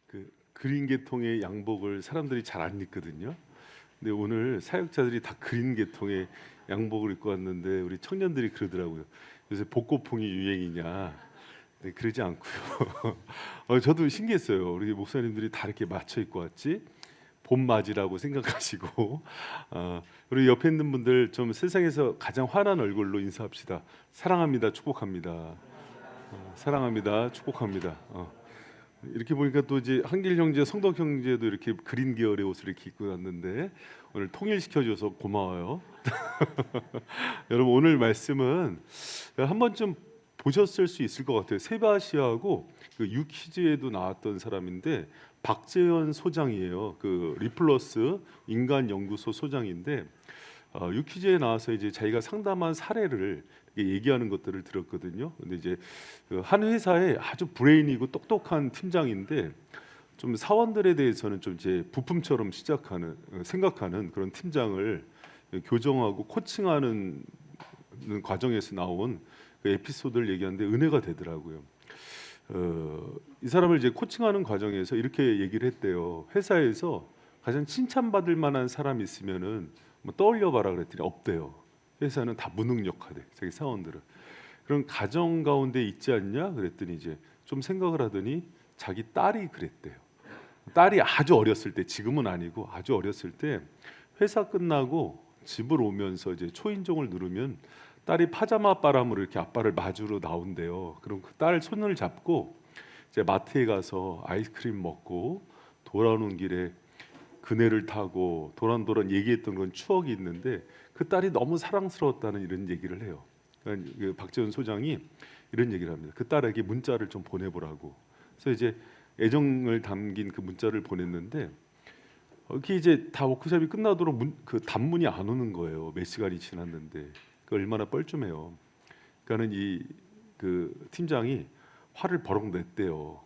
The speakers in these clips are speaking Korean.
그 그린 계통의 양복을 사람들이 잘 안 입거든요. 근데 오늘 사역자들이 다 그린 계통의 양복을 입고 왔는데 우리 청년들이 그러더라고요. 요새 복고풍이 유행이냐? 네, 그러지 않고요. 저도 신기했어요. 우리 목사님들이 다 이렇게 맞춰 입고 왔지? 봄 맞이라고 생각하시고 우리 옆에 있는 분들 좀 세상에서 가장 환한 얼굴로 인사합시다. 사랑합니다. 축복합니다. 사랑합니다. 축복합니다. 이렇게 보니까 또 이제 한길 형제, 성덕 형제도 이렇게 그린 계열의 옷을 이렇게 입고 왔는데 오늘 통일시켜줘서 고마워요. 여러분 오늘 말씀은 한 번쯤 보셨을 수 있을 것 같아요. 세바시하고 그 유퀴즈에도 나왔던 사람인데 박재현 소장이에요. 그 리플러스 인간연구소 소장인데 유퀴즈에 나와서 이제 자기가 상담한 사례를 얘기하는 것들을 들었거든요. 근데 이제 그한 회사에 아주 브레인이고 똑똑한 팀장인데 좀 사원들에 대해서는 좀 이제 부품처럼 생각하는 그런 팀장을 교정하고 코칭하는 과정에서 나온 그 에피소드를 얘기하는데 은혜가 되더라고요. 이 사람을 이제 코칭하는 과정에서 이렇게 얘기를 했대요. 회사에서 가장 칭찬받을 만한 사람이 있으면은 뭐 떠올려봐라 그랬더니 없대요. 회사는 다 무능력하대. 자기 사원들은. 그럼 가정 가운데 있지 않냐? 그랬더니 이제 좀 생각을 하더니 자기 딸이 그랬대요. 딸이 아주 어렸을 때, 지금은 아니고 아주 어렸을 때 회사 끝나고 집을 오면서 이제 초인종을 누르면 딸이 파자마 바람으로 이렇게 아빠를 맞으러 나온대요. 그럼 그 딸 손을 잡고 이제 마트에 가서 아이스크림 먹고 돌아오는 길에 그네를 타고 도란도란 얘기했던 그런 추억이 있는데 그 딸이 너무 사랑스러웠다는 이런 얘기를 해요. 그러니까 그 박재훈 소장이 이런 얘기를 합니다. 그 딸에게 문자를 좀 보내보라고. 그래서 이제 애정을 담긴 그 문자를 보냈는데 이게 이제 다 워크숍이 끝나도록 그 단문이 안 오는 거예요. 몇 시간이 지났는데 그 얼마나 뻘쭘해요. 그러니까는 이 그 팀장이 화를 버럭 냈대요.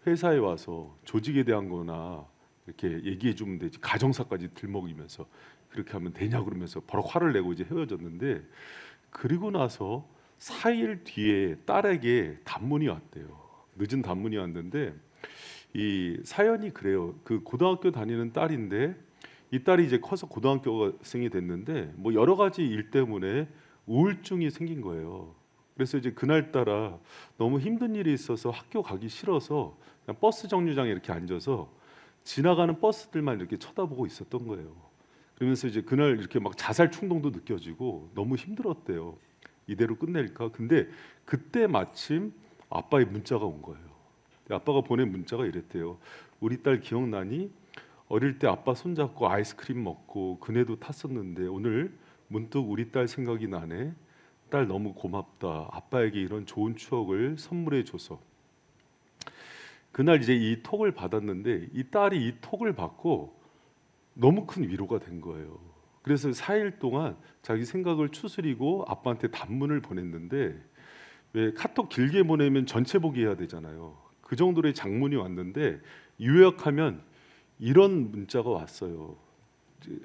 회사에 와서 조직에 대한 거나 이렇게 얘기해 주면 되지 가정사까지 들먹이면서 그렇게 하면 되냐 그러면서 버럭 화를 내고 이제 헤어졌는데 그리고 나서 4일 뒤에 딸에게 단문이 왔대요. 늦은 단문이 왔는데 이 사연이 그래요. 그 고등학교 다니는 딸인데 이 딸이 이제 커서 고등학교생이 됐는데 뭐 여러 가지 일 때문에 우울증이 생긴 거예요. 그래서 이제 그날따라 너무 힘든 일이 있어서 학교 가기 싫어서 그냥 버스 정류장에 이렇게 앉아서 지나가는 버스들만 이렇게 쳐다보고 있었던 거예요. 그러면서 이제 그날 이렇게 막 자살 충동도 느껴지고 너무 힘들었대요. 이대로 끝낼까? 근데 그때 마침 아빠의 문자가 온 거예요. 아빠가 보낸 문자가 이랬대요. 우리 딸 기억나니? 어릴 때 아빠 손잡고 아이스크림 먹고 그네도 탔었는데 오늘 문득 우리 딸 생각이 나네. 딸 너무 고맙다. 아빠에게 이런 좋은 추억을 선물해 줘서. 그날 이제 이 톡을 받았는데 이 딸이 이 톡을 받고 너무 큰 위로가 된 거예요. 그래서 4일 동안 자기 생각을 추스리고 아빠한테 단문을 보냈는데 왜 카톡 길게 보내면 전체 보기 해야 되잖아요. 그 정도의 장문이 왔는데 요약하면 이런 문자가 왔어요.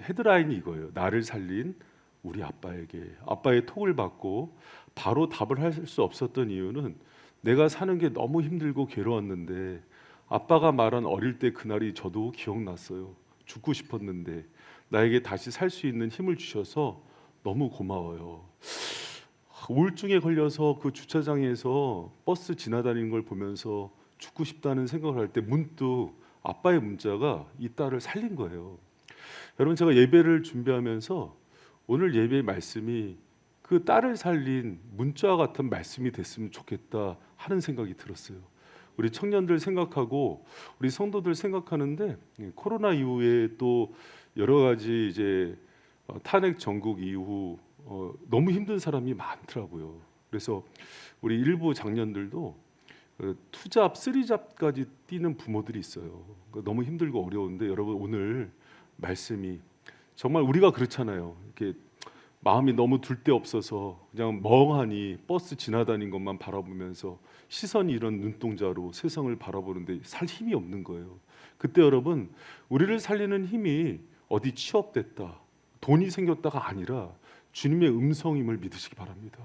헤드라인이 이거예요. 나를 살린 우리 아빠에게. 아빠의 톡을 받고 바로 답을 할 수 없었던 이유는 내가 사는 게 너무 힘들고 괴로웠는데 아빠가 말한 어릴 때 그날이 저도 기억났어요. 죽고 싶었는데 나에게 다시 살 수 있는 힘을 주셔서 너무 고마워요. 우울증에 걸려서 그 주차장에서 버스 지나다니는 걸 보면서 죽고 싶다는 생각을 할 때 문득 아빠의 문자가 이 딸을 살린 거예요. 여러분 제가 예배를 준비하면서 오늘 예배의 말씀이 그 딸을 살린 문자 같은 말씀이 됐으면 좋겠다 하는 생각이 들었어요. 우리 청년들 생각하고 우리 성도들 생각하는데 코로나 이후에 또 여러 가지 이제 탄핵 전국 이후 너무 힘든 사람이 많더라고요. 그래서 우리 일부 장년들도 투잡, 쓰리잡까지 뛰는 부모들이 있어요. 너무 힘들고 어려운데 여러분 오늘 말씀이 정말 우리가 그렇잖아요. 이렇게 마음이 너무 둘 데 없어서 그냥 멍하니 버스 지나다닌 것만 바라보면서 시선이 이런 눈동자로 세상을 바라보는데 살 힘이 없는 거예요. 그때 여러분 우리를 살리는 힘이 어디 취업됐다, 돈이 생겼다가 아니라 주님의 음성임을 믿으시기 바랍니다.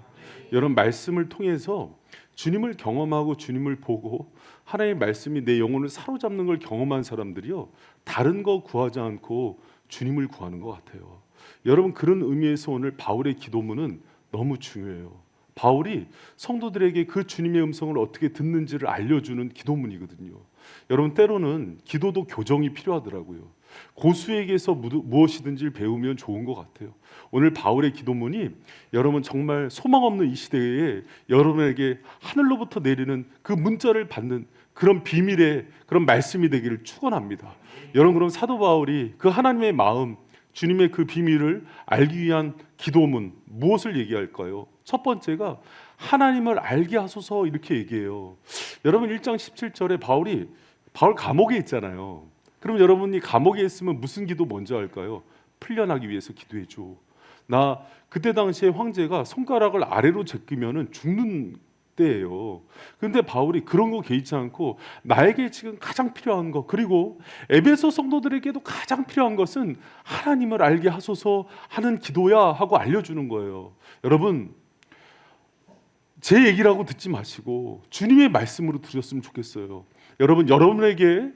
여러분, 말씀을 통해서 주님을 경험하고 주님을 보고 하나님의 말씀이 내 영혼을 사로잡는 걸 경험한 사람들이요, 다른 거 구하지 않고 주님을 구하는 것 같아요. 여러분, 그런 의미에서 오늘 바울의 기도문은 너무 중요해요. 바울이 성도들에게 그 주님의 음성을 어떻게 듣는지를 알려주는 기도문이거든요. 여러분, 때로는 기도도 교정이 필요하더라고요. 고수에게서 무엇이든지 배우면 좋은 것 같아요. 오늘 바울의 기도문이 여러분 정말 소망 없는 이 시대에 여러분에게 하늘로부터 내리는 그 문자를 받는 그런 비밀의 그런 말씀이 되기를 축원합니다. 여러분, 그럼 사도 바울이 그 하나님의 마음, 주님의 그 비밀을 알기 위한 기도문 무엇을 얘기할까요? 첫 번째가 하나님을 알게 하소서, 이렇게 얘기해요. 여러분, 1장 17절에 바울 감옥에 있잖아요. 그럼 여러분이 감옥에 있으면 무슨 기도 먼저 할까요? 풀려나기 위해서 기도해줘. 나 그때 당시에 황제가 손가락을 아래로 제끼면은 죽는 때예요. 그런데 바울이 그런 거 개의치 않고 나에게 지금 가장 필요한 거, 그리고 에베소 성도들에게도 가장 필요한 것은 하나님을 알게 하소서 하는 기도야 하고 알려주는 거예요. 여러분, 제 얘기라고 듣지 마시고 주님의 말씀으로 들었으면 좋겠어요. 여러분, 여러분에게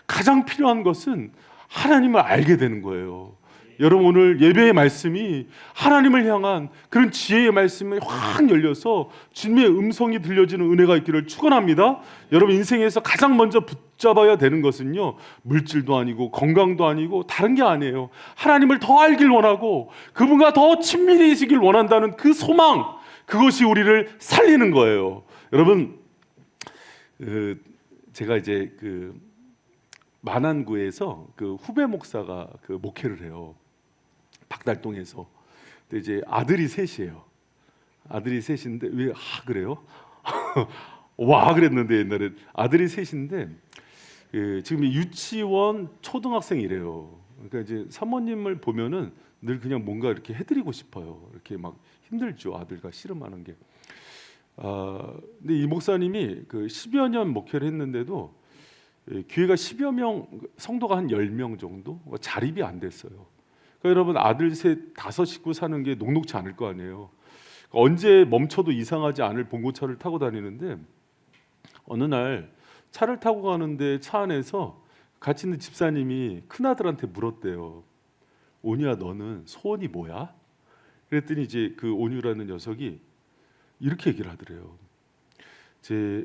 가장 필요한 것은 하나님을 알게 되는 거예요. 여러분, 오늘 예배의 말씀이 하나님을 향한 그런 지혜의 말씀이 확 열려서 주님의 음성이 들려지는 은혜가 있기를 축원합니다. 여러분, 인생에서 가장 먼저 붙잡아야 되는 것은요, 물질도 아니고 건강도 아니고 다른 게 아니에요. 하나님을 더 알길 원하고 그분과 더 친밀해지길 원한다는 그 소망, 그것이 우리를 살리는 거예요. 여러분, 제가 이제 만안구에서 후배 목사가 목회를 해요. 박달동에서. 근데 이제 아들이 셋이에요. 아들이 셋인데 왜 그래요? 와 그랬는데 옛날에 아들이 셋인데 지금 유치원 초등학생이래요. 그러니까 이제 사모님을 보면은 늘 그냥 뭔가 이렇게 해드리고 싶어요. 이렇게 막 힘들죠, 아들과 씨름하는 게. 근데 이 목사님이 10여 년 목회를 했는데도 교회가 10여 명, 성도가 한 10명 정도 자립이 안 됐어요. 그러니까 여러분, 아들 셋, 5 식구 사는 게 녹록지 않을 거 아니에요. 언제 멈춰도 이상하지 않을 봉고차를 타고 다니는데 어느 날 차를 타고 가는데 차 안에서 같이 있는 집사님이 큰아들한테 물었대요. 온유야, 너는 소원이 뭐야? 그랬더니 이제 그 온유라는 녀석이 이렇게 얘기를 하더래요.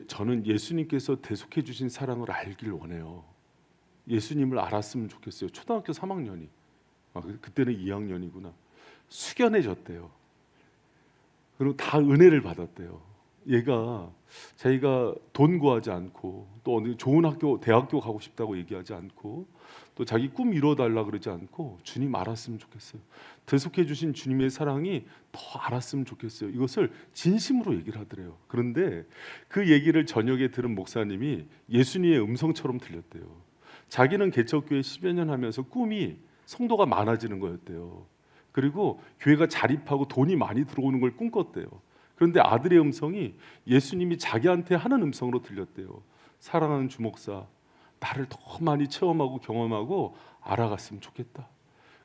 저는 예수님께서 대속해 주신 사랑을 알길 원해요. 예수님을 알았으면 좋겠어요. 초등학교 3학년이. 그때는 2학년이구나. 숙연해졌대요. 그리고 다 은혜를 받았대요. 얘가 자기가 돈 구하지 않고 또 어느 좋은 학교, 대학교 가고 싶다고 얘기하지 않고 또 자기 꿈 이뤄달라 그러지 않고 주님 알았으면 좋겠어요. 대속해 주신 주님의 사랑이 더 알았으면 좋겠어요. 이것을 진심으로 얘기를 하더래요. 그런데 그 얘기를 저녁에 들은 목사님이 예수님의 음성처럼 들렸대요. 자기는 개척교회 10여 년 하면서 꿈이 성도가 많아지는 거였대요. 그리고 교회가 자립하고 돈이 많이 들어오는 걸 꿈꿨대요. 그런데 아들의 음성이 예수님이 자기한테 하는 음성으로 들렸대요. 사랑하는 주목사, 나를 더 많이 체험하고 경험하고 알아갔으면 좋겠다.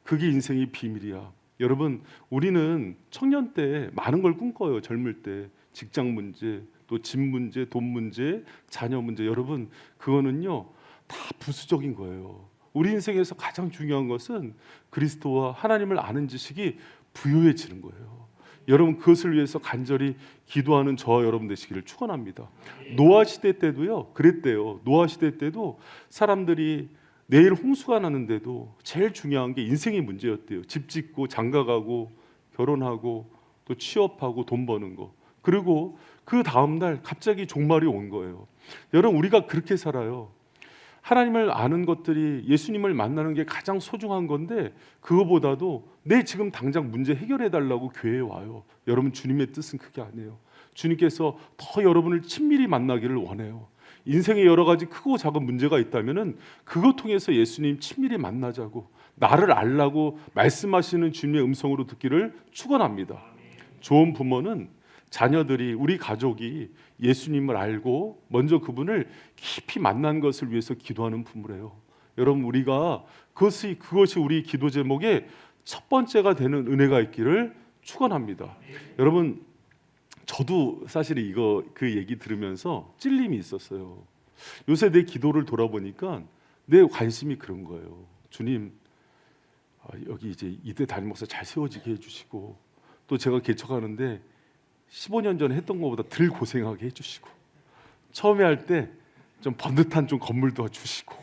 그게 인생의 비밀이야. 여러분, 우리는 청년 때 많은 걸 꿈꿔요. 젊을 때 직장 문제, 또 집 문제, 돈 문제, 자녀 문제. 여러분, 그거는요 다 부수적인 거예요. 우리 인생에서 가장 중요한 것은 그리스도와 하나님을 아는 지식이 부유해지는 거예요. 여러분, 그것을 위해서 간절히 기도하는 저와 여러분 되시기를 축원합니다. 노아 시대 때도요 그랬대요. 노아 시대 때도 사람들이 내일 홍수가 나는데도 제일 중요한 게 인생의 문제였대요. 집 짓고 장가가고 결혼하고 또 취업하고 돈 버는 거. 그리고 그 다음 날 갑자기 종말이 온 거예요. 여러분, 우리가 그렇게 살아요. 하나님을 아는 것들이, 예수님을 만나는 게 가장 소중한 건데 그거보다도 내 지금 당장 문제 해결해 달라고 교회에 와요. 여러분, 주님의 뜻은 그게 아니에요. 주님께서 더 여러분을 친밀히 만나기를 원해요. 인생에 여러 가지 크고 작은 문제가 있다면은 그것 통해서 예수님 친밀히 만나자고, 나를 알라고 말씀하시는 주님의 음성으로 듣기를 축원합니다. 좋은 부모는 자녀들이, 우리 가족이 예수님을 알고 먼저 그분을 깊이 만난 것을 위해서 기도하는 부모래요. 여러분, 우리가 그것이 우리 기도 제목의 첫 번째가 되는 은혜가 있기를 축원합니다. 여러분, 저도 사실 이거 그 얘기 들으면서 찔림이 있었어요. 요새 내 기도를 돌아보니까 내 관심이 그런 거예요. 주님, 여기 이제 이대 담임 목사 잘 세워지게 해주시고, 또 제가 개척하는데 15년 전에 했던 것보다 덜 고생하게 해주시고, 처음에 할 때 좀 번듯한 좀 건물도 주시고,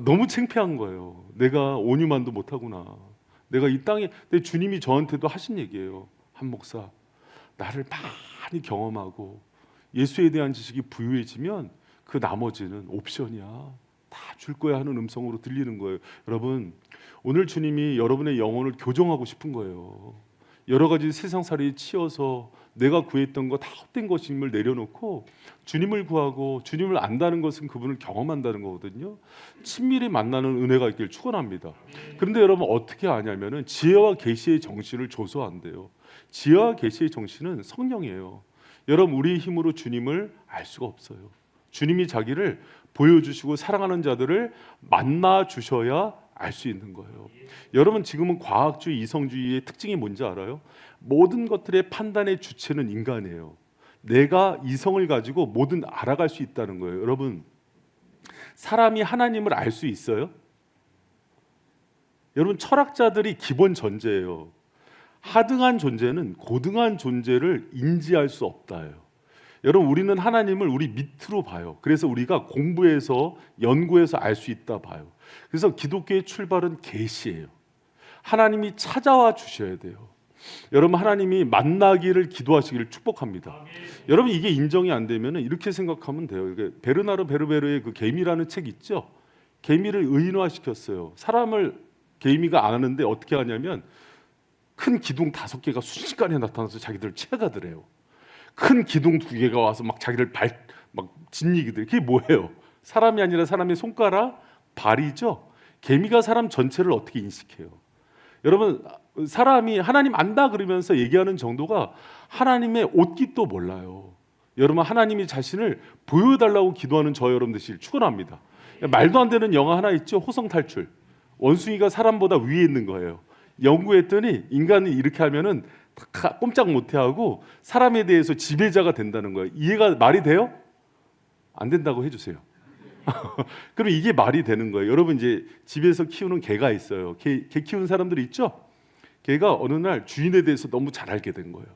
너무 창피한 거예요. 내가 온유만도 못하구나. 내가 이 땅에, 근데 주님이 저한테도 하신 얘기예요. 한 목사, 나를 많이 경험하고 예수에 대한 지식이 부유해지면 그 나머지는 옵션이야, 다 줄 거야 하는 음성으로 들리는 거예요. 여러분, 오늘 주님이 여러분의 영혼을 교정하고 싶은 거예요. 여러 가지 세상살이에 치여서 내가 구했던 거 다 헛된 것임을 내려놓고 주님을 구하고 주님을 안다는 것은 그분을 경험한다는 거거든요. 친밀히 만나는 은혜가 있길 축원합니다. 그런데 여러분, 어떻게 아냐면은 지혜와 계시의 정신을 줘서 안 돼요. 지혜와 계시의 정신은 성령이에요. 여러분, 우리의 힘으로 주님을 알 수가 없어요. 주님이 자기를 보여주시고 사랑하는 자들을 만나 주셔야 알 수 있는 거예요. 여러분, 지금은 과학주의, 이성주의의 특징이 뭔지 알아요? 모든 것들의 판단의 주체는 인간이에요. 내가 이성을 가지고 뭐든 알아갈 수 있다는 거예요. 여러분, 사람이 하나님을 알 수 있어요? 여러분, 철학자들이 기본 전제예요. 하등한 존재는 고등한 존재를 인지할 수 없다예요. 여러분, 우리는 하나님을 우리 밑으로 봐요. 그래서 우리가 공부해서 연구해서 알 수 있다 봐요. 그래서 기독교의 출발은 계시예요. 하나님이 찾아와 주셔야 돼요. 여러분, 하나님이 만나기를 기도하시기를 축복합니다. 여러분, 이게 인정이 안 되면 이렇게 생각하면 돼요. 이게 베르나르 베르베르의 그 개미라는 책 있죠? 개미를 의인화시켰어요. 사람을 개미가 안 하는데 어떻게 하냐면 큰 기둥 5개가 순식간에 나타나서 자기들 채가더래요. 큰 기둥 2개가 와서 막 자기를 막 짓이기들. 그게 뭐예요? 사람이 아니라 사람의 손가락, 발이죠. 개미가 사람 전체를 어떻게 인식해요? 여러분, 사람이 하나님 안다 그러면서 얘기하는 정도가 하나님의 옷깃도 몰라요. 여러분, 하나님이 자신을 보여달라고 기도하는 저 여러분 되시길 축원합니다. 말도 안 되는 영화 하나 있죠? 호성탈출. 원숭이가 사람보다 위에 있는 거예요. 연구했더니 인간이 이렇게 하면은 꼼짝 못해하고 사람에 대해서 지배자가 된다는 거예요. 이해가 말이 돼요? 안 된다고 해주세요. 그럼 이게 말이 되는 거예요. 여러분, 이제 집에서 키우는 개가 있어요. 개 키우는 사람들이 있죠? 개가 어느 날 주인에 대해서 너무 잘 알게 된 거예요.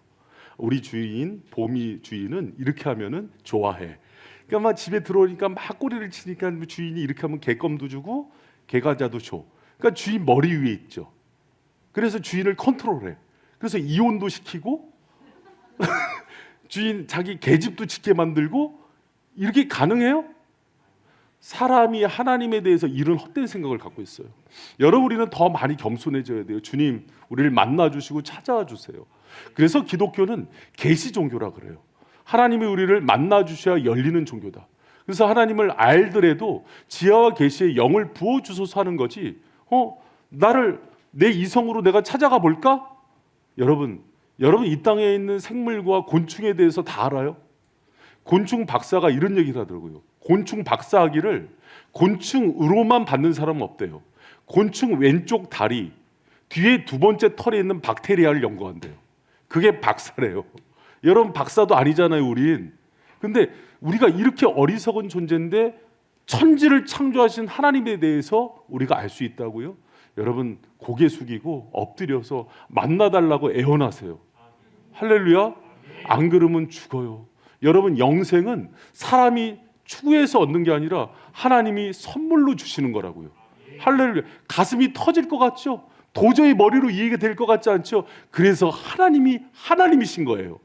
우리 주인, 보미 주인은 이렇게 하면은 좋아해. 그러니까 막 집에 들어오니까 막 꼬리를 치니까 주인이 이렇게 하면 개껌도 주고 개과자도 줘. 그러니까 주인 머리 위에 있죠. 그래서 주인을 컨트롤해. 그래서 이혼도 시키고 주인 자기 계집도 짓게 만들고. 이렇게 가능해요? 사람이 하나님에 대해서 이런 헛된 생각을 갖고 있어요. 여러분, 우리는 더 많이 겸손해져야 돼요. 주님, 우리를 만나주시고 찾아와 주세요. 그래서 기독교는 계시 종교라 그래요. 하나님이 우리를 만나주셔야 열리는 종교다. 그래서 하나님을 알더라도 지혜와 계시의 영을 부어주셔서 하는 거지, 나를 내 이성으로 내가 찾아가 볼까? 여러분, 이 땅에 있는 생물과 곤충에 대해서 다 알아요? 곤충 박사가 이런 얘기를 하더라고요. 곤충 박사학위를 곤충으로만 받는 사람은 없대요. 곤충 왼쪽 다리 뒤에 2번째 털에 있는 박테리아를 연구한대요. 그게 박사래요. 여러분, 박사도 아니잖아요, 우린. 근데 우리가 이렇게 어리석은 존재인데 천지를 창조하신 하나님에 대해서 우리가 알 수 있다고요? 여러분, 고개 숙이고 엎드려서 만나달라고 애원하세요. 할렐루야. 안 그러면 죽어요. 여러분, 영생은 사람이 추구해서 얻는 게 아니라 하나님이 선물로 주시는 거라고요. 할렐루야. 가슴이 터질 것 같죠? 도저히 머리로 이해가 될 것 같지 않죠? 그래서 하나님이신 거예요.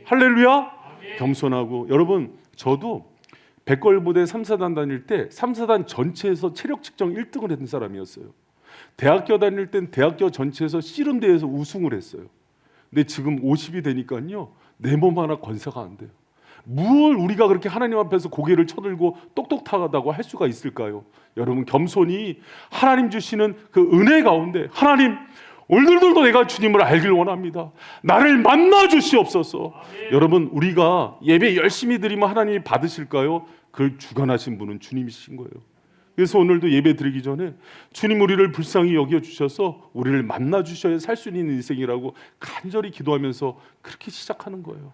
할렐루야. 겸손하고. 여러분, 저도 백골부대 3사단 다닐 때 3사단 전체에서 체력 측정 1등을 했던 사람이었어요. 대학교 다닐 땐 대학교 전체에서 씨름대회에서 우승을 했어요. 근데 지금 50이 되니까요, 내 몸 하나 건사가 안 돼요. 뭘 우리가 그렇게 하나님 앞에서 고개를 쳐들고 똑똑하다고 할 수가 있을까요? 여러분, 겸손히 하나님 주시는 그 은혜 가운데, 하나님, 오늘들도 내가 주님을 알길 원합니다. 나를 만나 주시옵소서. 여러분, 우리가 예배 열심히 드리면 하나님이 받으실까요? 그걸 주관하신 분은 주님이신 거예요. 그래서 오늘도 예배 드리기 전에 주님 우리를 불쌍히 여겨주셔서 우리를 만나주셔야 살 수 있는 인생이라고 간절히 기도하면서 그렇게 시작하는 거예요.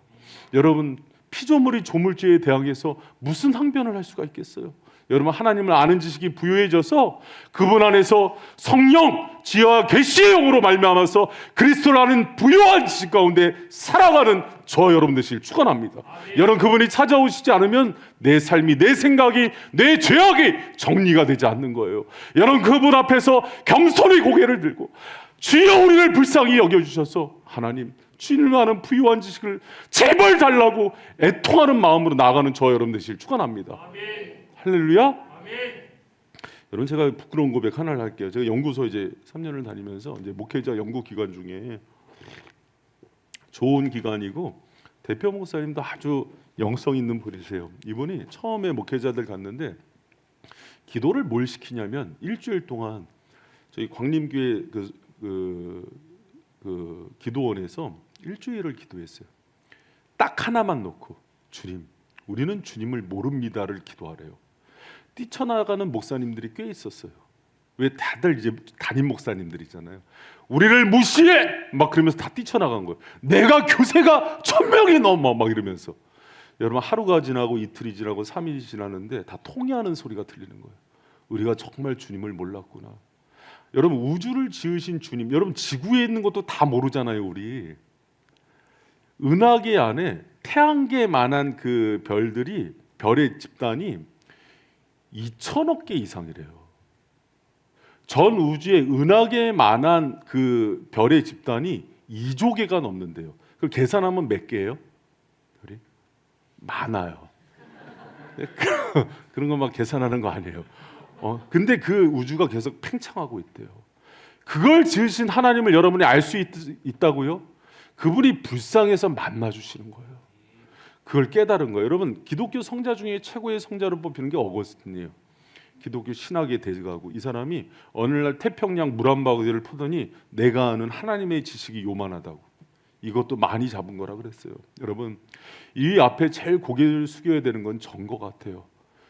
여러분, 피조물이 조물주에 대항해서 무슨 항변을 할 수가 있겠어요? 여러분, 하나님을 아는 지식이 부유해져서 그분 안에서 성령, 지혜와 계시의 영으로 말미암아서 그리스도를 아는 부유한 지식 가운데 살아가는 저 여러분 되시길 축원합니다. 여러분, 그분이 찾아오시지 않으면 내 삶이, 내 생각이, 내 죄악이 정리가 되지 않는 거예요. 여러분, 그분 앞에서 겸손히 고개를 들고 주여 우리를 불쌍히 여겨주셔서 하나님, 주님을 아는 부유한 지식을 제발 달라고 애통하는 마음으로 나아가는 저 여러분 되시길 축원합니다. 할렐루야. 아멘. 여러분, 제가 부끄러운 고백 하나를 할게요. 제가 연구소 이제 3년을 다니면서 이제 목회자 연구 기간 중에 좋은 기간이고 대표 목사님도 아주 영성 있는 분이세요. 이분이 처음에 목회자들 갔는데 기도를 뭘 시키냐면 일주일 동안 저희 광림교회 그 기도원에서 일주일을 기도했어요. 딱 하나만 놓고 주님, 우리는 주님을 모릅니다를 기도하래요. 뛰쳐나가는 목사님들이 꽤 있었어요. 왜 다들 이제 담임 목사님들이잖아요. 우리를 무시해! 막 그러면서 다 뛰쳐나간 거예요. 내가 교세가 1000명이 넘어! 막 이러면서. 여러분, 하루가 지나고 이틀이 지나고 3일이 지나는데 다 통회하는 소리가 들리는 거예요. 우리가 정말 주님을 몰랐구나. 여러분, 우주를 지으신 주님, 여러분 지구에 있는 것도 다 모르잖아요. 우리 은하계 안에 태양계만한 그 별들이, 별의 집단이 2000억 개 이상이래요. 전 우주에 은하계만한 그 별의 집단이 2조 개가 넘는데요. 그걸 계산하면 몇 개예요? 별이? 많아요. 그런 거 막 계산하는 거 아니에요. 근데 그 우주가 계속 팽창하고 있대요. 그걸 지으신 하나님을 여러분이 알 수 있다고요? 그분이 불쌍해서 만나주시는 거예요. 그걸 깨달은 거예요. 여러분, 기독교 성자 중에 최고의 성자로 뽑히는 게 어거스틴이에요. 기독교 신학의 대가고, 이 사람이 어느 날 태평양 물 한 바구니를 퍼더니 내가 아는 하나님의 지식이 요만하다고, 이것도 많이 잡은 거라 그랬어요. 여러분, 이 앞에 제일 고개를 숙여야 되는 건 전거 같아요.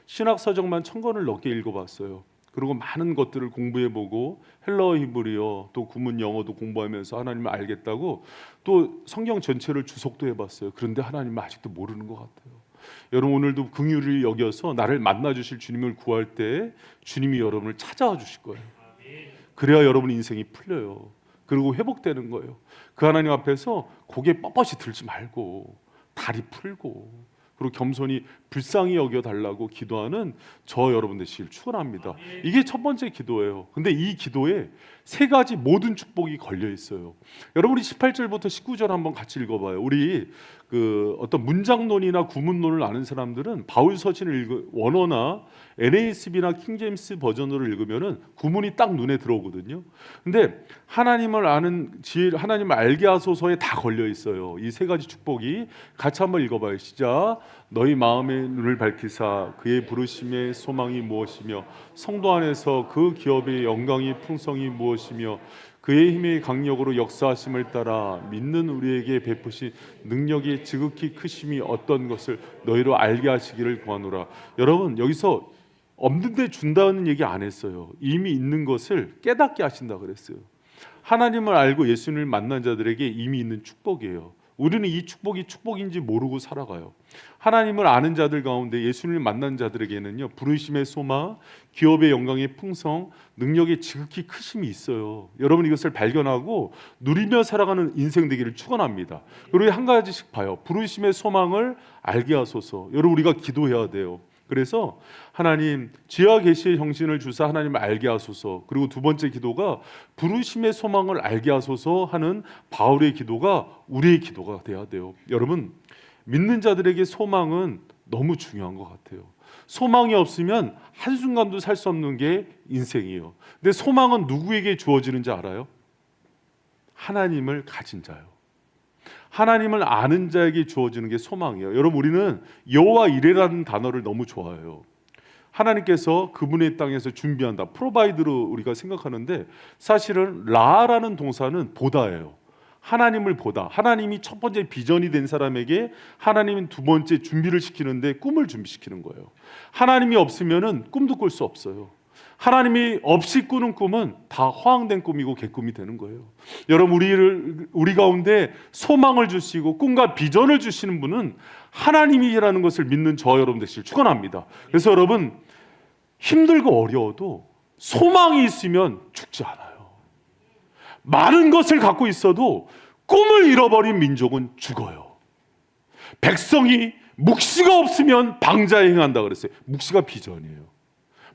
신학 서적만 1000권을 넘게 읽어봤어요. 그리고 많은 것들을 공부해보고 헬라어, 히브리어, 또 구문 영어도 공부하면서 하나님을 알겠다고 또 성경 전체를 주석도 해봤어요. 그런데 하나님을 아직도 모르는 것 같아요. 여러분, 오늘도 긍휼을 여겨서 나를 만나주실 주님을 구할 때 주님이 여러분을 찾아와 주실 거예요. 그래야 여러분 인생이 풀려요. 그리고 회복되는 거예요. 그 하나님 앞에서 고개 뻣뻣이 들지 말고 다리 풀고, 그리고 겸손히 불쌍히 여겨달라고 기도하는 저 여러분 되시길 축원합니다. 이게 첫 번째 기도예요. 근데 이 기도에 세 가지 모든 축복이 걸려 있어요. 여러분, 우리 18절부터 19절 한번 같이 읽어봐요. 우리 그 어떤 문장론이나 구문론을 아는 사람들은 바울 서신을 원어나 NASB나 킹제임스 버전으로 읽으면은 구문이 딱 눈에 들어오거든요. 근데 하나님을 아는 지혜, 하나님을 알게 하소서에 다 걸려 있어요. 이 세 가지 축복이 같이 한번 읽어봐요. 시작. 너희 마음의 눈을 밝히사 그의 부르심의 소망이 무엇이며 성도 안에서 그 기업의 영광이 풍성이 무엇이며 그의 힘의 강력으로 역사하심을 따라 믿는 우리에게 베푸신 능력이 지극히 크심이 어떤 것을 너희로 알게 하시기를 구하노라. 여러분, 여기서 없는데 준다는 얘기 안 했어요. 이미 있는 것을 깨닫게 하신다 그랬어요. 하나님을 알고 예수님을 만난 자들에게 이미 있는 축복이에요. 우리는 이 축복이 축복인지 모르고 살아가요. 하나님을 아는 자들 가운데 예수님을 만난 자들에게는요, 부르심의 소망, 기업의 영광의 풍성, 능력의 지극히 크심이 있어요. 여러분, 이것을 발견하고 누리며 살아가는 인생 되기를 축원합니다. 그리고 한 가지씩 봐요. 부르심의 소망을 알게 하소서. 여러분, 우리가 기도해야 돼요. 그래서 하나님, 지혜와 계시의 형신을 주사 하나님을 알게 하소서. 그리고 두 번째 기도가 부르심의 소망을 알게 하소서 하는 바울의 기도가 우리의 기도가 돼야 돼요. 여러분, 믿는 자들에게 소망은 너무 중요한 것 같아요. 소망이 없으면 한순간도 살 수 없는 게 인생이에요. 근데 소망은 누구에게 주어지는지 알아요? 하나님을 가진 자요. 하나님을 아는 자에게 주어지는 게 소망이에요. 여러분, 우리는 여호와 이레라는 단어를 너무 좋아해요. 하나님께서 그분의 땅에서 준비한다, 프로바이드로 우리가 생각하는데 사실은 라라는 동사는 보다예요. 하나님을 보다. 하나님이 첫 번째 비전이 된 사람에게 하나님은 두 번째 준비를 시키는데 꿈을 준비시키는 거예요. 하나님이 없으면은 꿈도 꿀 수 없어요. 하나님이 없이 꾸는 꿈은 다 허황된 꿈이고 개꿈이 되는 거예요. 여러분, 우리 가운데 소망을 주시고 꿈과 비전을 주시는 분은 하나님이라는 것을 믿는 저 여러분 되시길 축원합니다. 그래서 여러분, 힘들고 어려워도 소망이 있으면 죽지 않아요. 많은 것을 갖고 있어도 꿈을 잃어버린 민족은 죽어요. 백성이 묵시가 없으면 방자에 행한다 그랬어요. 묵시가 비전이에요.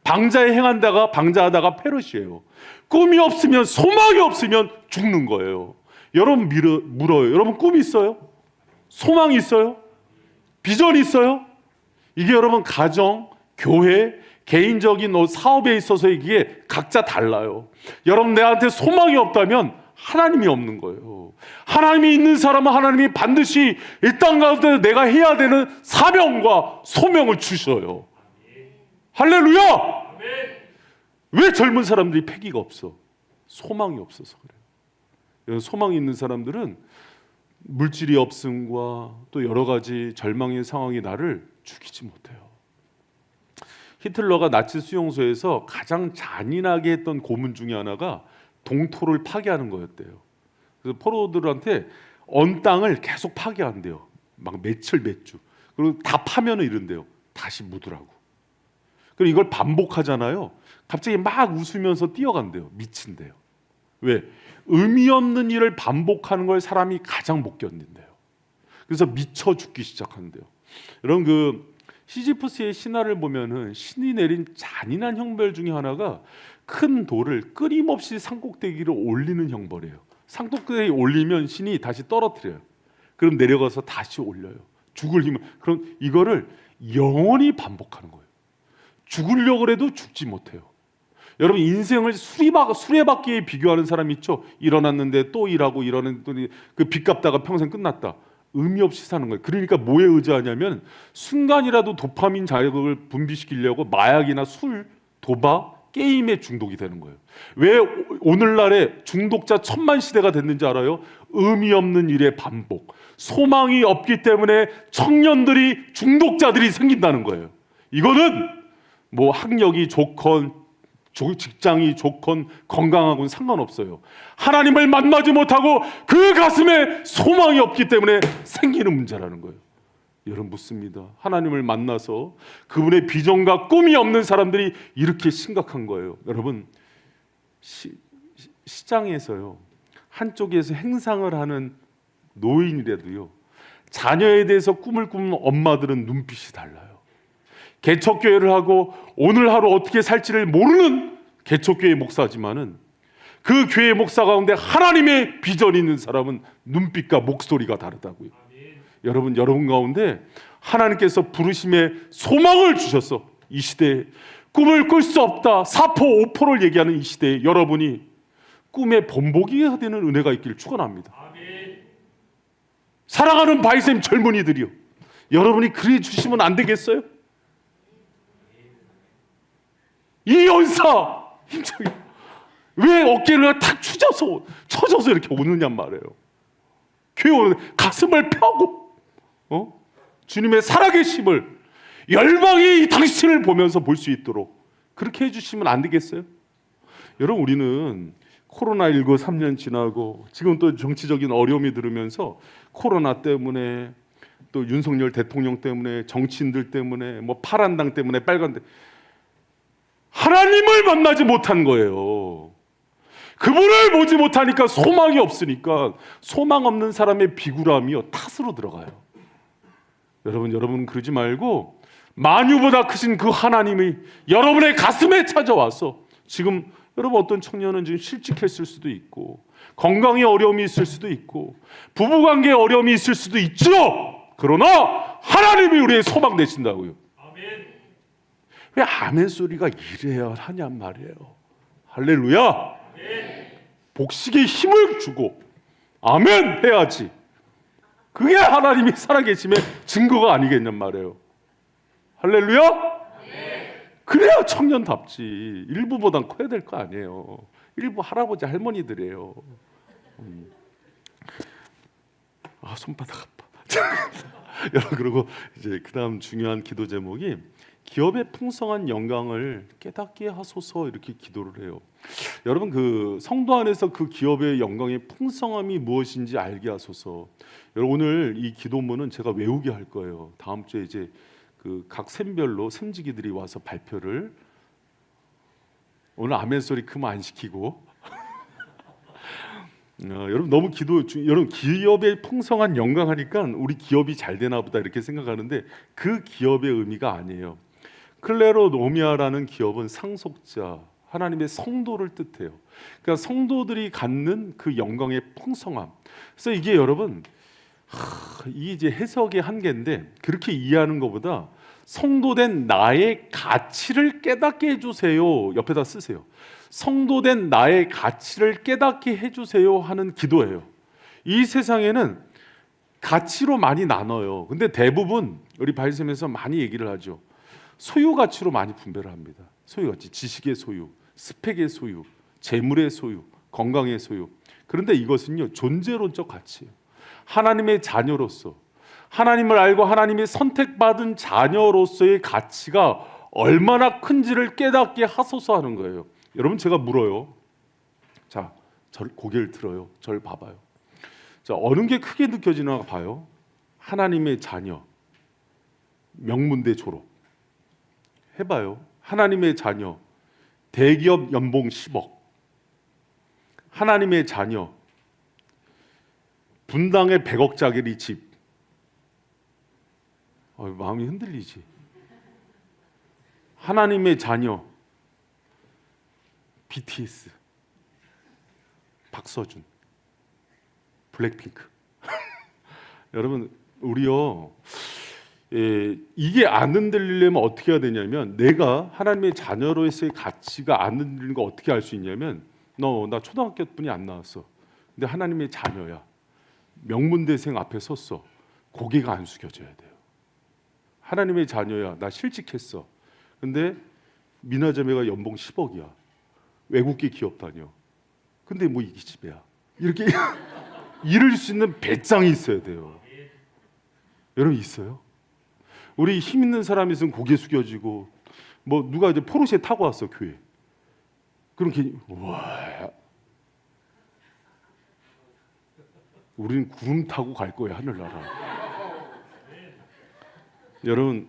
방자에 행한다가 방자하다가 페르시예요. 꿈이 없으면, 소망이 없으면 죽는 거예요. 여러분 물어요. 여러분 꿈이 있어요? 소망이 있어요? 비전이 있어요? 이게 여러분 가정, 교회, 개인적인 사업에 있어서 이게 각자 달라요. 여러분, 내한테 소망이 없다면 하나님이 없는 거예요. 하나님이 있는 사람은 하나님이 반드시 이 땅 가운데 내가 해야 되는 사명과 소명을 주셔요. 할렐루야! 왜 젊은 사람들이 패기가 없어? 소망이 없어서 그래요. 소망이 있는 사람들은 물질이 없음과 또 여러 가지 절망의 상황이 나를 죽이지 못해요. 히틀러가 나치 수용소에서 가장 잔인하게 했던 고문 중에 하나가 동토를 파괴하는 거였대요. 그래서 포로들한테 언 땅을 계속 파괴한대요. 막 며칠 몇 주. 그리고 다 파면은 이런대요. 다시 묻으라고. 그리고 이걸 반복하잖아요. 갑자기 막 웃으면서 뛰어간대요. 미친대요. 왜? 의미 없는 일을 반복하는 걸 사람이 가장 못 견딘대요. 그래서 미쳐 죽기 시작한대요. 여러분, 시지프스의 신화를 보면은 신이 내린 잔인한 형벌 중에 하나가 큰 돌을 끊임없이 산꼭대기로 올리는 형벌이에요. 산꼭대기 올리면 신이 다시 떨어뜨려요. 그럼 내려가서 다시 올려요. 죽을 힘을. 그럼 이거를 영원히 반복하는 거예요. 죽으려고 해도 죽지 못해요. 여러분, 인생을 수레바퀴에 비교하는 사람 있죠? 일어났는데 또 일하고 일어났는데 그 빚 갚다가 평생 끝났다. 의미 없이 사는 거예요. 그러니까 뭐에 의지하냐면 순간이라도 도파민 자극을 분비시키려고 마약이나 술, 도박, 게임에 중독이 되는 거예요. 왜 오늘날에 중독자 1000만 시대가 됐는지 알아요? 의미 없는 일의 반복. 소망이 없기 때문에 청년들이 중독자들이 생긴다는 거예요. 이거는 뭐 학력이 좋건 직장이 좋건 건강하고는 상관없어요. 하나님을 만나지 못하고 그 가슴에 소망이 없기 때문에 생기는 문제라는 거예요. 여러분, 묻습니다. 하나님을 만나서 그분의 비전과 꿈이 없는 사람들이 이렇게 심각한 거예요. 여러분, 시장에서요, 한쪽에서 행상을 하는 노인이라도요, 자녀에 대해서 꿈을 꾸는 엄마들은 눈빛이 달라요. 개척교회를 하고 오늘 하루 어떻게 살지를 모르는 개척교회 목사지만은 그 교회 목사 가운데 하나님의 비전이 있는 사람은 눈빛과 목소리가 다르다고요. 여러분 가운데 하나님께서 부르심에 소망을 주셨어. 이 시대에 꿈을 꿀 수 없다, 사포, 오포를 얘기하는 이 시대에 여러분이 꿈의 본보기가 되는 은혜가 있기를 축원합니다. 사랑하는 바이샘 젊은이들이요, 여러분이 그래 주시면 안 되겠어요? 이 연사 힘차게 왜 어깨를 탁 쳐져서 이렇게 오느냔 말이에요. 교회 오는 가슴을 펴고 주님의 살아계심을 열방이 당신을 보면서 볼 수 있도록 그렇게 해주시면 안 되겠어요? 여러분, 우리는 코로나19 3년 지나고 지금 또 정치적인 어려움이 들으면서 코로나 때문에 또 윤석열 대통령 때문에 정치인들 때문에 뭐 파란당 때문에 빨간당 하나님을 만나지 못한 거예요. 그분을 보지 못하니까 소망이 없으니까 소망 없는 사람의 비굴함이요 탓으로 들어가요. 여러분 그러지 말고 만유보다 크신 그 하나님이 여러분의 가슴에 찾아와서 지금 여러분 어떤 청년은 지금 실직했을 수도 있고 건강에 어려움이 있을 수도 있고 부부관계에 어려움이 있을 수도 있죠. 그러나 하나님이 우리의 소망 되신다고요. 왜 아멘 소리가 이래야 하냔 말이에요. 할렐루야. 복식에 힘을 주고 아멘 해야지. 그게 하나님이 살아계심의 증거가 아니겠냔 말이에요. 할렐루야. 그래야 청년답지. 일부보단 커야 될 거 아니에요. 일부 할아버지 할머니들이에요. 손바닥 아파. 여러분, 그리고 이제 그다음 중요한 기도 제목이 기업의 풍성한 영광을 깨닫게 하소서 이렇게 기도를 해요. 여러분 그 성도 안에서 그 기업의 영광의 풍성함이 무엇인지 알게 하소서. 여러분 오늘 이 기도문은 제가 외우게 할 거예요. 다음 주에 이제 그 각 샘별로 샘지기들이 와서 발표를, 오늘 아멘 소리 크면 안 시키고 여러분 너무 여러분 기업의 풍성한 영광 하니까 우리 기업이 잘 되나 보다 이렇게 생각하는데 그 기업의 의미가 아니에요. 클레로노미아라는 기업은 상속자, 하나님의 성도를 뜻해요. 그러니까 성도들이 갖는 그 영광의 풍성함. 그래서 이게 여러분 이게 이제 해석의 한계인데, 그렇게 이해하는 것보다 성도된 나의 가치를 깨닫게 해주세요 옆에다 쓰세요. 성도된 나의 가치를 깨닫게 해주세요 하는 기도예요. 이 세상에는 가치로 많이 나눠요. 근데 대부분 우리 바이샘에서 많이 얘기를 하죠. 소유 가치로 많이 분배를 합니다. 소유 가치, 지식의 소유, 스펙의 소유, 재물의 소유, 건강의 소유. 그런데 이것은요 존재론적 가치예요. 하나님의 자녀로서, 하나님을 알고 하나님의 선택받은 자녀로서의 가치가 얼마나 큰지를 깨닫게 하소서 하는 거예요. 여러분 제가 물어요. 자, 고개를 들어요. 저를 봐봐요. 자, 어느 게 크게 느껴지나 봐요. 하나님의 자녀, 명문대 졸업. 해봐요. 하나님의 자녀, 대기업 연봉 10억. 하나님의 자녀, 분당에 100억짜리 집. 마음이 흔들리지. 하나님의 자녀, BTS, 박서준, 블랙핑크. 여러분 우리요 이게 안 흔들리려면 어떻게 해야 되냐면, 내가 하나님의 자녀로서의 가치가 안 흔들리는 거 어떻게 알 수 있냐면, 나 초등학교 뿐이 안 나왔어. 근데 하나님의 자녀야. 명문대생 앞에 섰어. 고개가 안 숙여져야 돼요. 하나님의 자녀야. 나 실직했어. 근데 미나자매가 연봉 10억이야. 외국계 기업 다녀. 근데 뭐 이 기집애야. 이렇게 이럴 수 있는 배짱이 있어야 돼요. 여러분 있어요? 우리 힘 있는 사람이 있으면 고개 숙여지고, 뭐 누가 이제 포르쉐 타고 왔어 교회. 그럼 와, 우리는 구름 타고 갈 거야 하늘나라. 여러분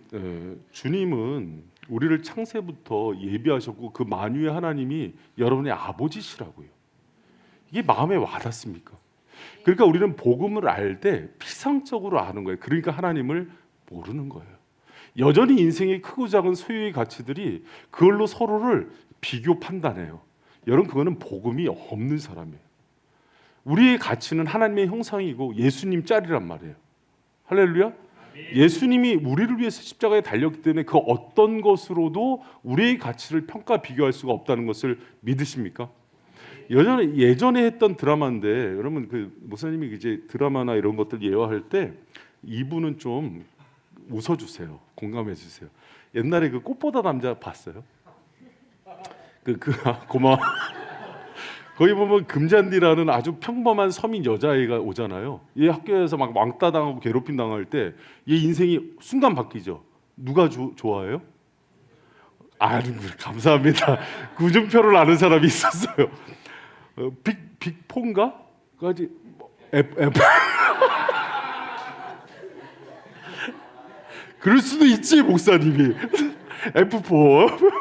주님은 우리를 창세부터 예비하셨고 그 만유의 하나님이 여러분의 아버지시라고요. 이게 마음에 와닿습니까? 그러니까 우리는 복음을 알 때 피상적으로 아는 거예요. 그러니까 하나님을 모르는 거예요. 여전히 인생의 크고 작은 소유의 가치들이 그걸로 서로를 비교 판단해요. 여러분 그거는 복음이 없는 사람이에요. 우리의 가치는 하나님의 형상이고 예수님 짤이란 말이에요. 할렐루야. 예수님이 우리를 위해서 십자가에 달렸기 때문에 그 어떤 것으로도 우리의 가치를 평가 비교할 수가 없다는 것을 믿으십니까? 예전에 했던 드라마인데, 여러분 그 목사님이 이제 드라마나 이런 것들 예화할 때 이분은 좀 웃어주세요. 공감해 주세요. 옛날에 그 꽃보다 남자 봤어요? 고마워. 거기 보면 금잔디라는 아주 평범한 서민 여자애가 오잖아요. 얘 학교에서 막 왕따 당하고 괴롭힘 당할 때 얘 인생이 순간 바뀌죠. 누가 좋아해요? 감사합니다. 구준표를 아는 사람이 있었어요. 빅4인가? 까지 그럴 수도 있지 목사님이. F4.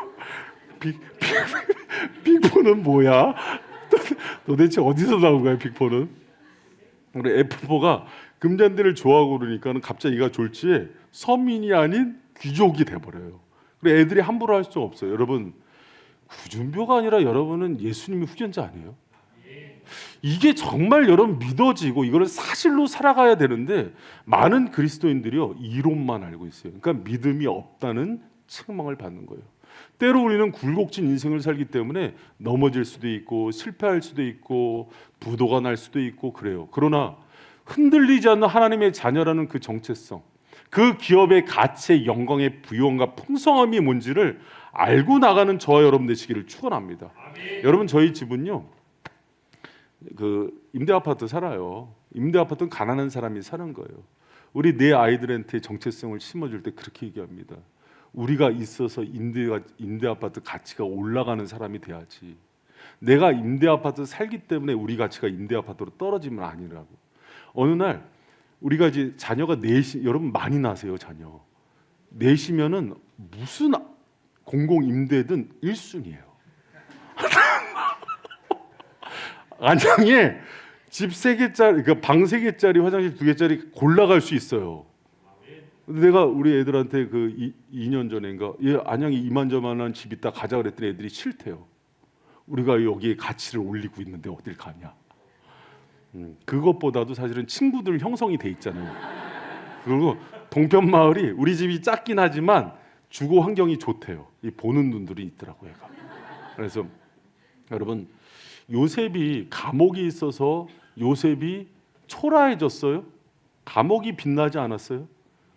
빅4는 뭐야? 도대체 어디서 나온 거야 빅4는? 우리 F4가 금잔디를 좋아하고 그러니까는 갑자기 얘가 졸지에 서민이 아닌 귀족이 돼버려요. 그리고 애들이 함부로 할 수 없어요. 여러분 구준표가 아니라 여러분은 예수님의 후견자 아니에요? 이게 정말 여러분 믿어지고 이거를 사실로 살아가야 되는데, 많은 그리스도인들이요 이론만 알고 있어요. 그러니까 믿음이 없다는 책망을 받는 거예요. 때로 우리는 굴곡진 인생을 살기 때문에 넘어질 수도 있고 실패할 수도 있고 부도가 날 수도 있고 그래요. 그러나 흔들리지 않는 하나님의 자녀라는 그 정체성, 그 기업의 가치의 영광의 부유함과 풍성함이 뭔지를 알고 나가는 저와 여러분 되시기를 축원합니다. 여러분 저희 집은요 그 임대 아파트 살아요. 임대 아파트는 가난한 사람이 사는 거예요. 우리 내 아이들한테 정체성을 심어줄 때 그렇게 얘기합니다. 우리가 있어서 임대 아파트 가치가 올라가는 사람이 돼야지. 내가 임대 아파트 살기 때문에 우리 가치가 임대 아파트로 떨어지면 아니라고. 어느 날 우리가 이제 자녀가 넷이, 여러분 많이 나세요 자녀. 넷이면은 무슨 공공 임대든 1순위예요. 안양에 집 3개짜리, 그러니까 방 3개짜리, 화장실 2개짜리 골라갈 수 있어요. 내가 우리 애들한테 그 2년 전인가 안양에 이만저만한 집 있다 가자 그랬더니 애들이 싫대요. 우리가 여기에 가치를 올리고 있는데 어딜 가냐. 그것보다도 사실은 친구들 형성이 돼 있잖아요. 그리고 동편 마을이 우리 집이 작긴 하지만 주거 환경이 좋대요. 이 보는 눈들이 있더라고요. 얘가. 그래서 여러분 요셉이 감옥이 있어서 요셉이 초라해졌어요. 감옥이 빛나지 않았어요.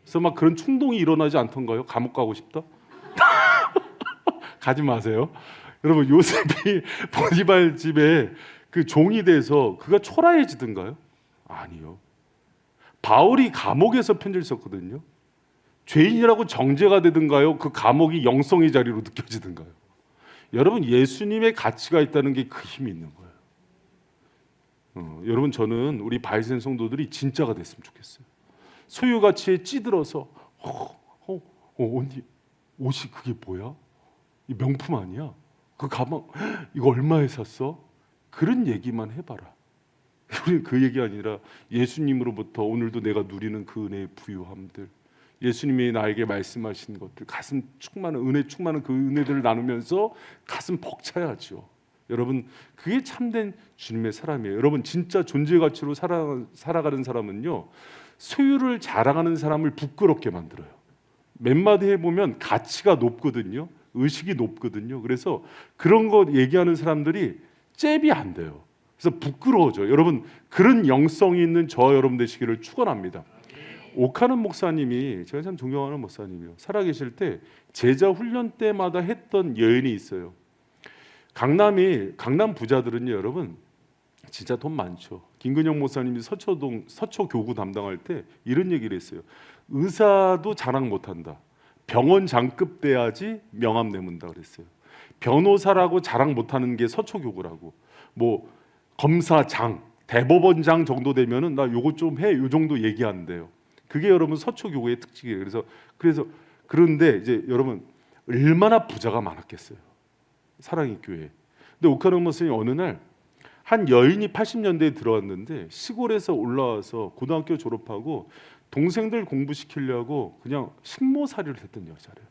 그래서 막 그런 충동이 일어나지 않던가요? 감옥 가고 싶다? 가지 마세요. 여러분 요셉이 보디발 집에 그 종이 돼서 그가 초라해지던가요? 아니요. 바울이 감옥에서 편지를 썼거든요. 죄인이라고 정죄가 되든가요? 그 감옥이 영성의 자리로 느껴지든가요? 여러분 예수님의 가치가 있다는 게 그 힘이 있는 거예요. 여러분 저는 우리 바이센 성도들이 진짜가 됐으면 좋겠어요. 소유 가치에 찌들어서 언니 옷이 그게 뭐야? 이 명품 아니야? 그 가방 이거 얼마에 샀어? 그런 얘기만 해봐라. 우리는 그 얘기 아니라 예수님으로부터 오늘도 내가 누리는 그 은혜의 부유함들, 예수님이 나에게 말씀하신 것들, 가슴 충만한 은혜 충만한 그 은혜들을 나누면서 가슴 벅차야죠. 여러분 그게 참된 주님의 사람이에요. 여러분 진짜 존재 가치로 살아가는 사람은요 소유를 자랑하는 사람을 부끄럽게 만들어요. 몇 마디 해보면 가치가 높거든요. 의식이 높거든요. 그래서 그런 거 얘기하는 사람들이 잽이 안 돼요. 그래서 부끄러워져요. 여러분 그런 영성이 있는 저 여러분 되시기를 축원합니다. 오카는 목사님이 제가 참 존경하는 목사님이요. 살아계실 때 제자 훈련 때마다 했던 여인이 있어요. 강남 부자들은요 여러분 진짜 돈 많죠. 김근영 목사님이 서초 교구 담당할 때 이런 얘기를 했어요. 의사도 자랑 못한다. 병원 장급 돼야지 명함 내문다 그랬어요. 변호사라고 자랑 못하는 게 서초 교구라고. 뭐 검사장, 대법원장 정도 되면은 나 요거 좀 해. 요 정도 얘기한대요. 그게 여러분 서초 교구의 특징이에요. 그래서 그런데 이제 여러분 얼마나 부자가 많았겠어요. 사랑의 교회. 근데 오카노 목사님이 어느 날 한 여인이 80년대에 들어왔는데 시골에서 올라와서 고등학교 졸업하고 동생들 공부시키려고 그냥 식모살이를 했던 여자래요.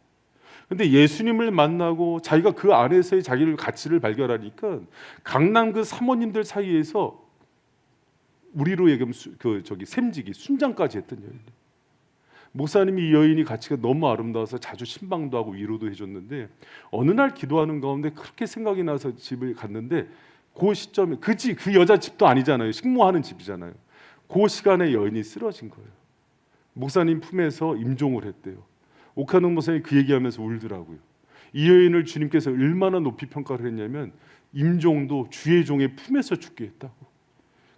근데 예수님을 만나고 자기가 그 안에서의 자기를 가치를 발견하니까 강남 그 사모님들 사이에서 우리로 얘기하면 샘지기 순장까지 했던 여인이에요. 목사님이 이 여인이 가치가 너무 아름다워서 자주 신방도 하고 위로도 해줬는데 어느 날 기도하는 가운데 그렇게 생각이 나서 집을 갔는데 그 시점에 그 여자 집도 아니잖아요. 식모하는 집이잖아요. 그 시간에 여인이 쓰러진 거예요. 목사님 품에서 임종을 했대요. 오카노 목사님이 그 얘기하면서 울더라고요. 이 여인을 주님께서 얼마나 높이 평가를 했냐면 임종도 주의 종의 품에서 죽게 했다고.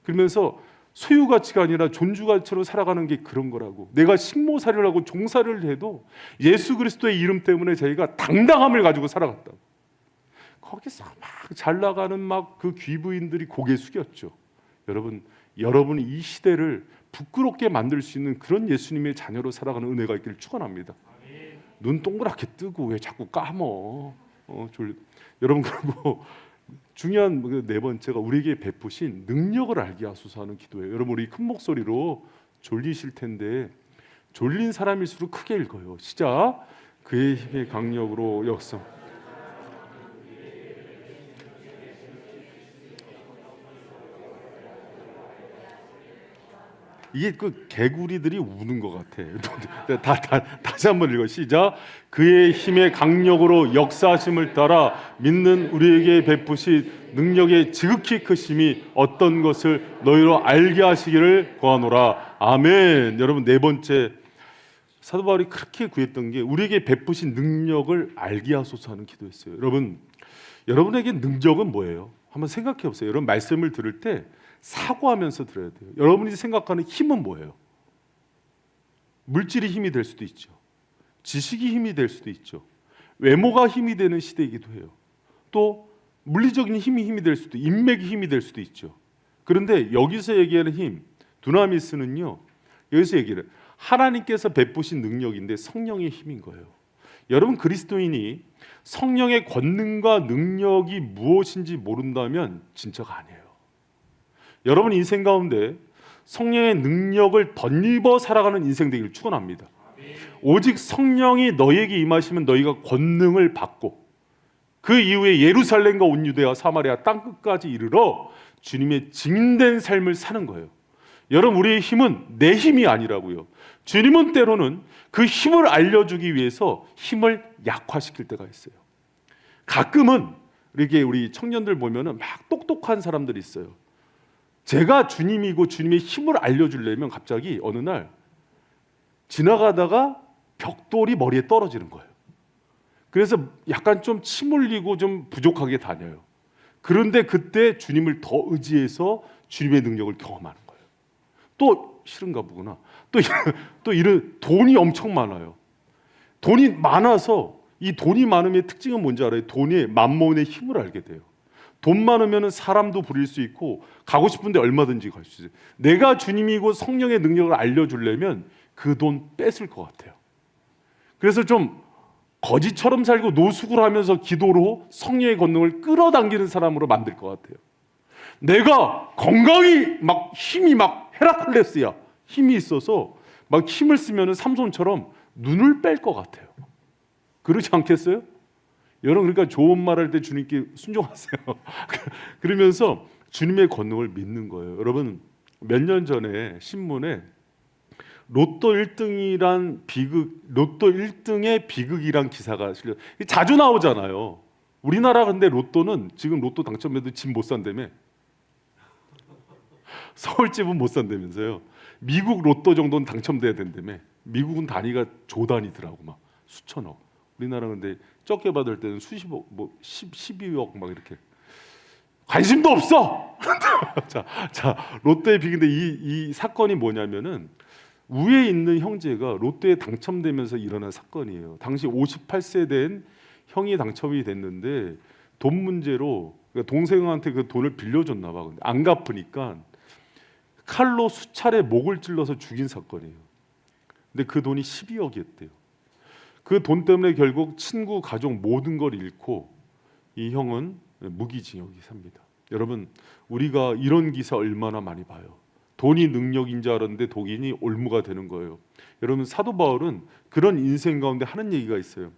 그러면서 소유 가치가 아니라 존주 가치로 살아가는 게 그런 거라고. 내가 식모살이를 하고 종살이를 해도 예수 그리스도의 이름 때문에 자기가 당당함을 가지고 살아갔다고. 거기서 막 잘 나가는 막 그 귀부인들이 고개 숙였죠. 여러분이 이 시대를 부끄럽게 만들 수 있는 그런 예수님의 자녀로 살아가는 은혜가 있기를 축원합니다. 눈 동그랗게 뜨고 왜 자꾸 감어? 여러분 그리고 중요한 네 번째가 우리에게 베푸신 능력을 알게 하소서 하는 기도예요. 여러분 우리 큰 목소리로 졸리실 텐데 졸린 사람일수록 크게 읽어요. 시작. 그의 힘의 강력으로 역사. 이게 그 개구리들이 우는 것 같아. 다시 한번 읽어. 시작. 그의 힘의 강력으로 역사하심을 따라 믿는 우리에게 베푸신 능력의 지극히 크심이 어떤 것을 너희로 알게 하시기를 구하노라. 아멘. 여러분 네 번째 사도 바울이 그렇게 구했던 게 우리에게 베푸신 능력을 알게 하소서 하는 기도였어요. 여러분에게 능력은 뭐예요? 한번 생각해 보세요. 여러분 말씀을 들을 때 사고하면서 들어야 돼요. 여러분이 생각하는 힘은 뭐예요? 물질이 힘이 될 수도 있죠. 지식이 힘이 될 수도 있죠. 외모가 힘이 되는 시대이기도 해요. 또 물리적인 힘이 될 수도, 인맥이 힘이 될 수도 있죠. 그런데 여기서 얘기하는 힘, 두나미스는요, 여기서 얘기를 하나님께서 베푸신 능력인데 성령의 힘인 거예요. 여러분, 그리스도인이 성령의 권능과 능력이 무엇인지 모른다면 진짜가 아니에요. 여러분 인생 가운데 성령의 능력을 덧입어 살아가는 인생 되기를 축원합니다. 오직 성령이 너에게 임하시면 너희가 권능을 받고 그 이후에 예루살렘과 온 유대와 사마리아 땅끝까지 이르러 주님의 증인된 삶을 사는 거예요. 여러분, 우리의 힘은 내 힘이 아니라고요. 주님은 때로는 그 힘을 알려주기 위해서 힘을 약화시킬 때가 있어요. 가끔은 이렇게 우리 청년들 보면은 막 똑똑한 사람들이 있어요. 제가 주님이고 주님의 힘을 알려주려면 갑자기 어느 날 지나가다가 벽돌이 머리에 떨어지는 거예요. 그래서 약간 좀 침 흘리고 좀 부족하게 다녀요. 그런데 그때 주님을 더 의지해서 주님의 능력을 경험하는 거예요. 또 싫은가 보구나. 또 이런 돈이 엄청 많아요. 돈이 많아서 이 돈이 많음의 특징은 뭔지 알아요? 돈의 만몬의 힘을 알게 돼요. 돈 많으면 사람도 부릴 수 있고 가고 싶은데 얼마든지 갈 수 있어요. 내가 주님이고 성령의 능력을 알려주려면 그 돈 뺏을 것 같아요. 그래서 좀 거지처럼 살고 노숙을 하면서 기도로 성령의 권능을 끌어당기는 사람으로 만들 것 같아요. 내가 건강이 막 힘이 막 헤라클레스야, 힘이 있어서 막 힘을 쓰면 삼손처럼 눈을 뺄 것 같아요. 그러지 않겠어요? 여러분, 그러니까 좋은 말 할 때 주님께 순종하세요. 그러면서 주님의 권능을 믿는 거예요. 여러분, 몇 년 전에 신문에 로또 1등이란 비극, 로또 1등의 비극이란 기사가 실려. 자주 나오잖아요. 우리나라 근데 로또는 지금 로또 당첨돼도 집 못 산다며. 서울집은 못 산다면서요. 미국 로또 정도는 당첨돼야 된다며. 미국은 단위가 조 단위더라고, 막 수천억. 우리나라 근데 적게 받을 때는 수십억, 뭐 12억 막 이렇게. 관심도 없어. 자, 로또의 비극인데 이 사건이 뭐냐면은 위에 있는 형제가 로또에 당첨되면서 일어난 사건이에요. 당시 58세 된 형이 당첨이 됐는데 돈 문제로 그러니까 동생한테 그 돈을 빌려줬나 봐. 근데 안 갚으니까 칼로 수차례 목을 찔러서 죽인 사건이에요. 근데 그 돈이 12억이었대요. 그 돈 때문에 결국 친구, 가족 모든 걸 잃고 이 형은 무기징역이 삽니다. 여러분, 우리가 이런 기사 얼마나 많이 봐요. 돈이 능력인 줄 알았는데 독인이 올무가 되는 거예요. 여러분, 사도 바울은 그런 인생 가운데 하는 얘기가 있어요.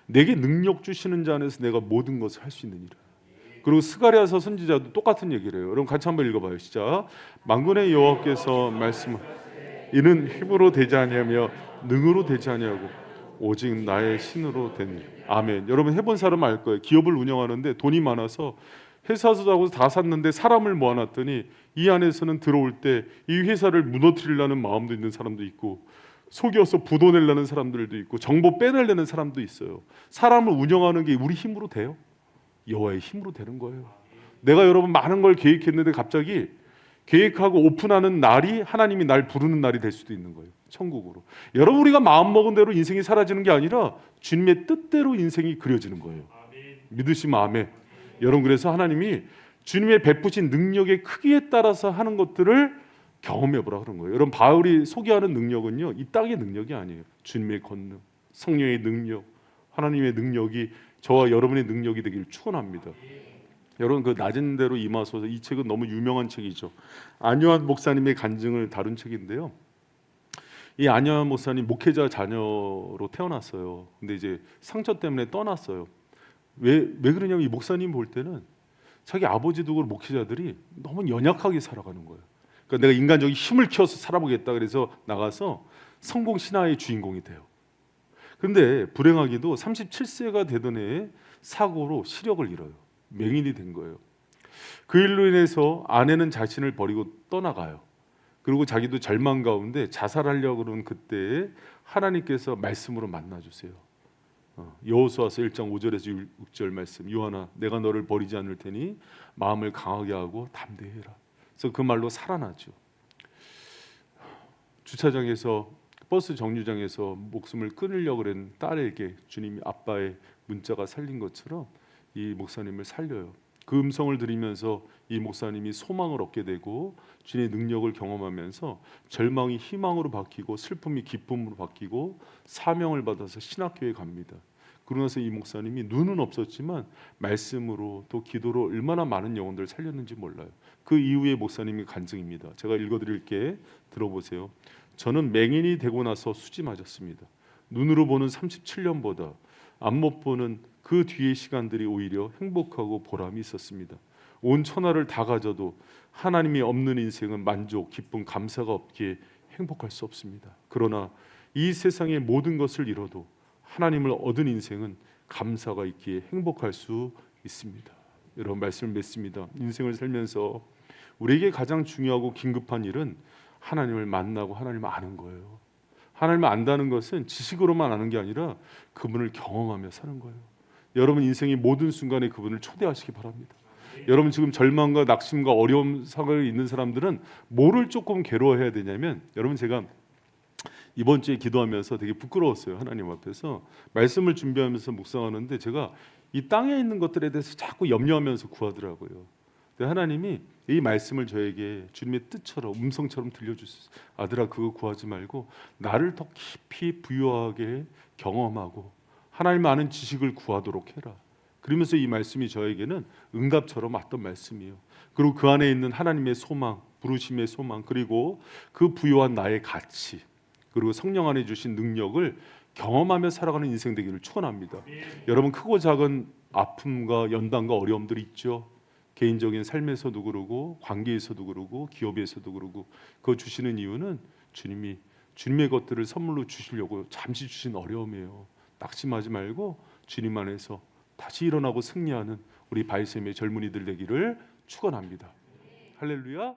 내게 능력 주시는 자 안에서 내가 모든 것을 할 수 있느니라. 그리고 스가랴서 선지자도 똑같은 얘기를 해요. 여러분 같이 한번 읽어봐요. 시작. 만군의 여호와께서 말씀 이는 힘으로 되지 아니하며 능으로 되지 아니하고 오직 나의 신으로 되니. 아멘. 여러분 해본 사람은 알 거예요. 기업을 운영하는데 돈이 많아서 회사도 하고 다 샀는데 사람을 모아놨더니 이 안에서는 들어올 때 이 회사를 무너뜨리려는 마음도 있는 사람도 있고 속여서 부도 내려는 사람들도 있고 정보 빼내려는 사람도 있어요. 사람을 운영하는 게 우리 힘으로 돼요? 여호와의 힘으로 되는 거예요. 내가 여러분 많은 걸 계획했는데 갑자기 계획하고 오픈하는 날이 하나님이 날 부르는 날이 될 수도 있는 거예요. 천국으로. 여러분, 우리가 마음먹은 대로 인생이 사라지는 게 아니라 주님의 뜻대로 인생이 그려지는 거예요. 믿으시면 아멘. 여러분, 그래서 하나님이 주님의 베푸신 능력의 크기에 따라서 하는 것들을 경험해보라 그런 거예요. 여러분, 바울이 소개하는 능력은요, 이 땅의 능력이 아니에요. 주님의 권능, 성령의 능력, 하나님의 능력이 저와 여러분의 능력이 되기를 축원합니다. 여러분, 그 낮은 대로 임하소서, 이 책은 너무 유명한 책이죠. 안요한 목사님의 간증을 다룬 책인데요. 이 안요한 목사님 목회자 자녀로 태어났어요. 근데 이제 상처 때문에 떠났어요. 왜 그러냐면 이 목사님 볼 때는 자기 아버지도 그렇고 목회자들이 너무 연약하게 살아가는 거예요. 그러니까 내가 인간적인 힘을 키워서 살아보겠다 그래서 나가서 성공 신화의 주인공이 돼요. 그런데 불행하게도 37세가 되던 해에 사고로 시력을 잃어요. 맹인이 된 거예요. 그 일로 인해서 아내는 자신을 버리고 떠나가요. 그리고 자기도 절망 가운데 자살하려고 그러는 그때에 하나님께서 말씀으로 만나주세요. 여호수아서 1장 5절에서 6절 말씀. 요한아, 내가 너를 버리지 않을 테니 마음을 강하게 하고 담대해라. 그래서 그 말로 살아나죠. 주차장에서 버스 정류장에서 목숨을 끊으려고 그런 딸에게 주님이 아빠의 문자가 살린 것처럼 이 목사님을 살려요. 그 음성을 들으면서 이 목사님이 소망을 얻게 되고 주님의 능력을 경험하면서 절망이 희망으로 바뀌고 슬픔이 기쁨으로 바뀌고 사명을 받아서 신학교에 갑니다. 그러고 나서 이 목사님이 눈은 없었지만 말씀으로 또 기도로 얼마나 많은 영혼들을 살렸는지 몰라요. 그 이후에 목사님이 간증입니다. 제가 읽어드릴게 들어보세요. 저는 맹인이 되고 나서 수지 맞았습니다. 눈으로 보는 37년보다 안 못 보는 그 뒤의 시간들이 오히려 행복하고 보람이 있었습니다. 온 천하를 다 가져도 하나님이 없는 인생은 만족, 기쁨, 감사가 없기에 행복할 수 없습니다. 그러나 이 세상의 모든 것을 잃어도 하나님을 얻은 인생은 감사가 있기에 행복할 수 있습니다. 여러분 말씀을 맺습니다. 인생을 살면서 우리에게 가장 중요하고 긴급한 일은 하나님을 만나고 하나님을 아는 거예요. 하나님을 안다는 것은 지식으로만 아는 게 아니라 그분을 경험하며 사는 거예요. 여러분 인생의 모든 순간에 그분을 초대하시기 바랍니다. 여러분 지금 절망과 낙심과 어려움 상황에 있는 사람들은 뭐를 조금 괴로워해야 되냐면, 여러분 제가 이번 주에 기도하면서 되게 부끄러웠어요. 하나님 앞에서 말씀을 준비하면서 묵상하는데 제가 이 땅에 있는 것들에 대해서 자꾸 염려하면서 구하더라고요. 근데 하나님이 이 말씀을 저에게 주님의 뜻처럼 음성처럼 들려주셨어요. 아들아, 그거 구하지 말고 나를 더 깊이 부유하게 경험하고 하나님 아는 지식을 구하도록 해라. 그러면서 이 말씀이 저에게는 응답처럼 왔던 말씀이에요. 그리고 그 안에 있는 하나님의 소망, 부르심의 소망, 그리고 그 부유한 나의 가치, 그리고 성령 안에 주신 능력을 경험하며 살아가는 인생 되기를 축원합니다. 여러분 크고 작은 아픔과 연단과 어려움들이 있죠. 개인적인 삶에서도 그러고 관계에서도 그러고 기업에서도 그러고, 그거 주시는 이유는 주님이 주님의 것들을 선물로 주시려고 잠시 주신 어려움이에요. 낙심하지 말고 주님 안에서 다시 일어나고 승리하는 우리 바이샘의 젊은이들 되기를 축원합니다. 할렐루야.